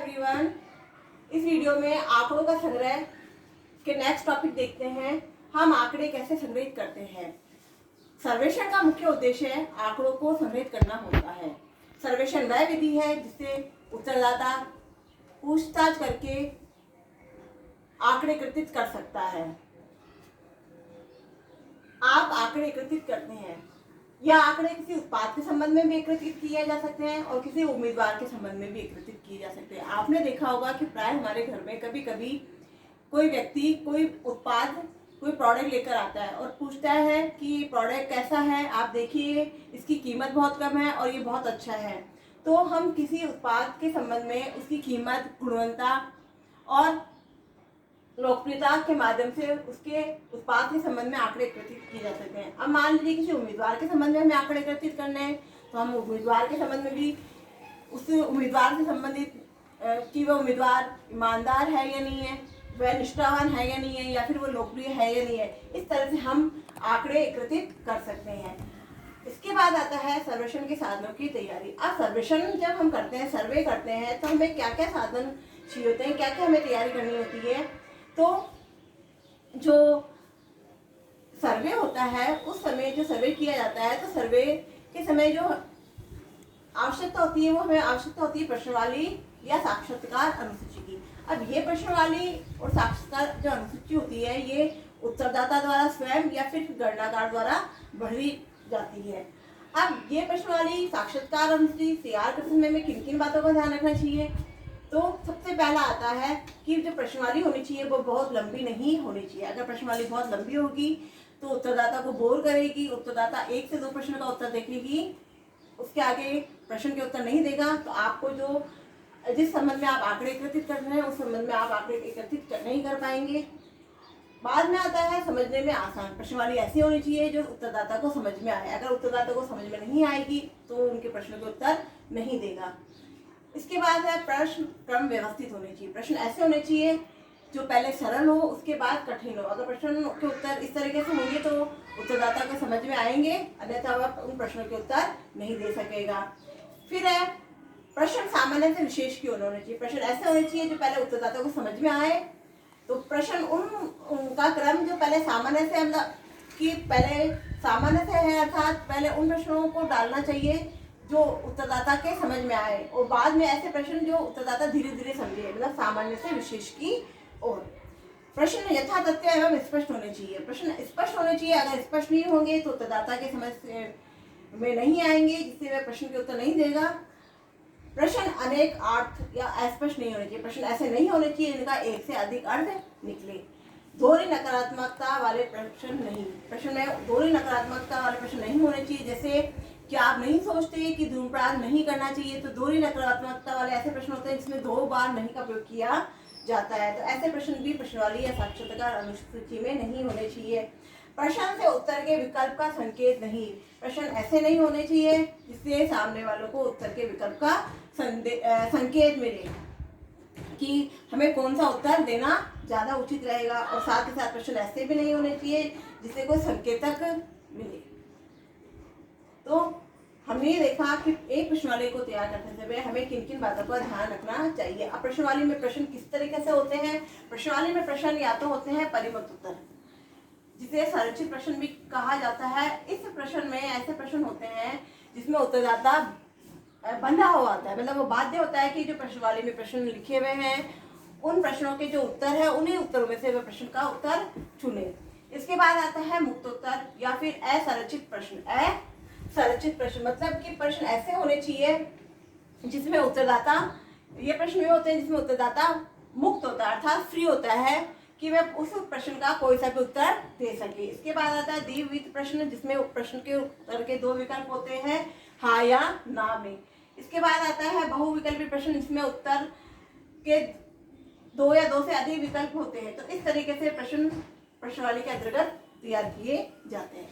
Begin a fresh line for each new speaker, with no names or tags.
Everyone, इस video में आंकड़ों का संग्रह के नेक्स्ट टॉपिक देखते हैं। हम आंकड़े कैसे संग्रहित करते हैं। सर्वेक्षण का मुख्य उद्देश्य आंकड़ों को संग्रहित करना होता है। सर्वेक्षण वह विधि है जिससे उत्तरदाता पूछताछ करके आंकड़े एकत्रित कर सकता है। आप आंकड़े एकत्रित करते हैं। यह आंकड़े किसी उत्पाद के संबंध में भी एकत्रित किए जा सकते हैं और किसी उम्मीदवार के संबंध में भी एकत्रित किए जा सकते हैं। आपने देखा होगा कि प्राय हमारे घर में कभी कभी कोई व्यक्ति कोई उत्पाद कोई प्रोडक्ट लेकर आता है और पूछता है कि प्रोडक्ट कैसा है, आप देखिए इसकी कीमत बहुत कम है और ये बहुत अच्छा है। तो हम किसी उत्पाद के संबंध में उसकी कीमत, गुणवत्ता और लोकप्रियता के माध्यम से उसके उत्पाद के संबंध में आंकड़े एकत्रित किए जा सकते हैं। अब मान लीजिए किसी उम्मीदवार के संबंध में हमें आंकड़े एकत्रित करने हैं, तो हम उम्मीदवार के संबंध में भी उस उम्मीदवार से संबंधित कि वह उम्मीदवार ईमानदार है या नहीं है, वह निष्ठावान है या नहीं है, या फिर वो लोकप्रिय है या नहीं है, इस तरह से हम आंकड़े एकत्रित कर सकते हैं। इसके बाद आता है सर्वेक्षण के साधनों की तैयारी। अब सर्वेक्षण जब हम करते हैं, सर्वे करते हैं, तो हमें क्या क्या साधन चाहिए होते हैं, क्या क्या हमें तैयारी करनी होती है। तो जो सर्वे होता है उस समय जो सर्वे किया जाता है, तो सर्वे के समय जो आवश्यकता होती है वो हमें आवश्यकता होती है प्रश्नावली या साक्षात्कार अनुसूची की। अब ये प्रश्नावली और साक्षात्कार जो अनुसूची होती है ये उत्तरदाता द्वारा स्वयं या फिर गणनाकार द्वारा भरी जाती है। अब ये प्रश्नावली साक्षात्कार अनुसूची तैयार करते समय में किन किन बातों का ध्यान रखना चाहिए। तो सबसे पहला आता है कि जो प्रश्नावली होनी चाहिए वो बहुत लंबी नहीं होनी चाहिए। अगर प्रश्नावली बहुत लंबी होगी तो उत्तरदाता को बोर करेगी, उत्तरदाता 1 से 2 प्रश्न का उत्तर देखेगी, उसके आगे प्रश्न के उत्तर नहीं देगा। तो आपको जो जिस संबंध में आप आंकड़े एकत्रित कर रहे हैं उस संबंध में आप आंकड़े एकत्रित नहीं कर पाएंगे। बाद में आता है समझने में आसान। प्रश्नावली ऐसी होनी चाहिए जो उत्तरदाता को समझ में आए। अगर उत्तरदाता को समझ में नहीं आएगी तो उनके प्रश्नों के उत्तर नहीं देगा। इसके बाद है प्रश्न क्रम व्यवस्थित होने चाहिए। प्रश्न ऐसे होने चाहिए जो पहले सरल हो, उसके बाद कठिन हो। अगर प्रश्न के उत्तर इस तरीके से होंगे तो उत्तरदाता को समझ में आएंगे, अन्यथा वह उन प्रश्नों के उत्तर नहीं दे सकेगा। फिर है प्रश्न सामान्य से विशेष की होने चाहिए। प्रश्न ऐसे होने चाहिए जो पहले उत्तरदाता को समझ में आए। तो प्रश्न उनका क्रम जो पहले सामान्य से मतलब कि पहले सामान्य से है, अर्थात पहले उन प्रश्नों को डालना चाहिए जो उत्तरदाता के समझ में आए, और बाद में ऐसे प्रश्न जो उत्तरदाता धीरे धीरे समझे, मतलब सामान्य से विशेष की ओर। प्रश्न यथातथ्य एवं स्पष्ट होने चाहिए। प्रश्न स्पष्ट होने चाहिए। अगर स्पष्ट नहीं होंगे तो उत्तरदाता के समझ में नहीं आएंगे, जिससे वह प्रश्न के उत्तर नहीं देगा। प्रश्न अनेक अर्थ या अस्पष्ट नहीं होने चाहिए। प्रश्न ऐसे नहीं होने चाहिए जिनका एक से अधिक अर्थ निकले। दोहरी नकारात्मकता वाले प्रश्न नहीं। प्रश्न में दोहरी नकारात्मकता वाले प्रश्न नहीं होने चाहिए। जैसे क्या आप नहीं सोचते कि धूम्रपान नहीं करना चाहिए, तो दोहरी नकारात्मकता वाले ऐसे प्रश्न होते हैं जिसमें 2 बार नहीं का प्रयोग किया जाता है। तो ऐसे प्रश्न भी प्रश्नावली या साक्षात्कार अनुसूची में नहीं होने चाहिए। प्रश्न से उत्तर के विकल्प का संकेत नहीं। प्रश्न ऐसे नहीं होने चाहिए जिससे सामने वालों को उत्तर के विकल्प का संकेत मिले कि हमें कौन सा उत्तर देना ज़्यादा उचित रहेगा। और साथ ही साथ प्रश्न ऐसे भी नहीं होने चाहिए जिससे कोई संकेतक मिले। तो हमने ये देखा कि एक प्रश्नावली को तैयार करते समय हमें किन किन बातों का ध्यान रखना चाहिए। अब प्रश्नावली में प्रश्न किस तरीके से होते हैं। प्रश्नावली में प्रश्न या तो होते हैं परिपक्व उत्तर, जिसे संरचित प्रश्न भी कहा जाता है। इस प्रश्न में ऐसे प्रश्न होते हैं जिसमें उत्तरदाता बंधा हुआ होता है, मतलब वो बाध्य होता है कि जो प्रश्नावली में प्रश्न लिखे हुए हैं उन प्रश्नों के जो उत्तर है उन्हीं उत्तरों में से वह प्रश्न का उत्तर चुने। इसके बाद आता है मुक्त उत्तर या फिर असंरचित प्रश्न। असंरचित प्रश्न मतलब कि प्रश्न ऐसे होने चाहिए जिसमें उत्तरदाता, ये प्रश्न ये होते हैं जिसमें उत्तरदाता मुक्त होता है, अर्थात फ्री होता है कि वह उस प्रश्न का कोई सा भी उत्तर दे सके। इसके बाद आता है द्विविध प्रश्न, जिसमें प्रश्न के उत्तर के 2 विकल्प होते हैं, हाँ या ना में। इसके बाद आता है बहुविकल्पी प्रश्न, जिसमें उत्तर के 2 या 2 से अधिक विकल्प होते हैं। तो इस तरीके से प्रश्नावली के अंतर्गत तैयार किए जाते हैं।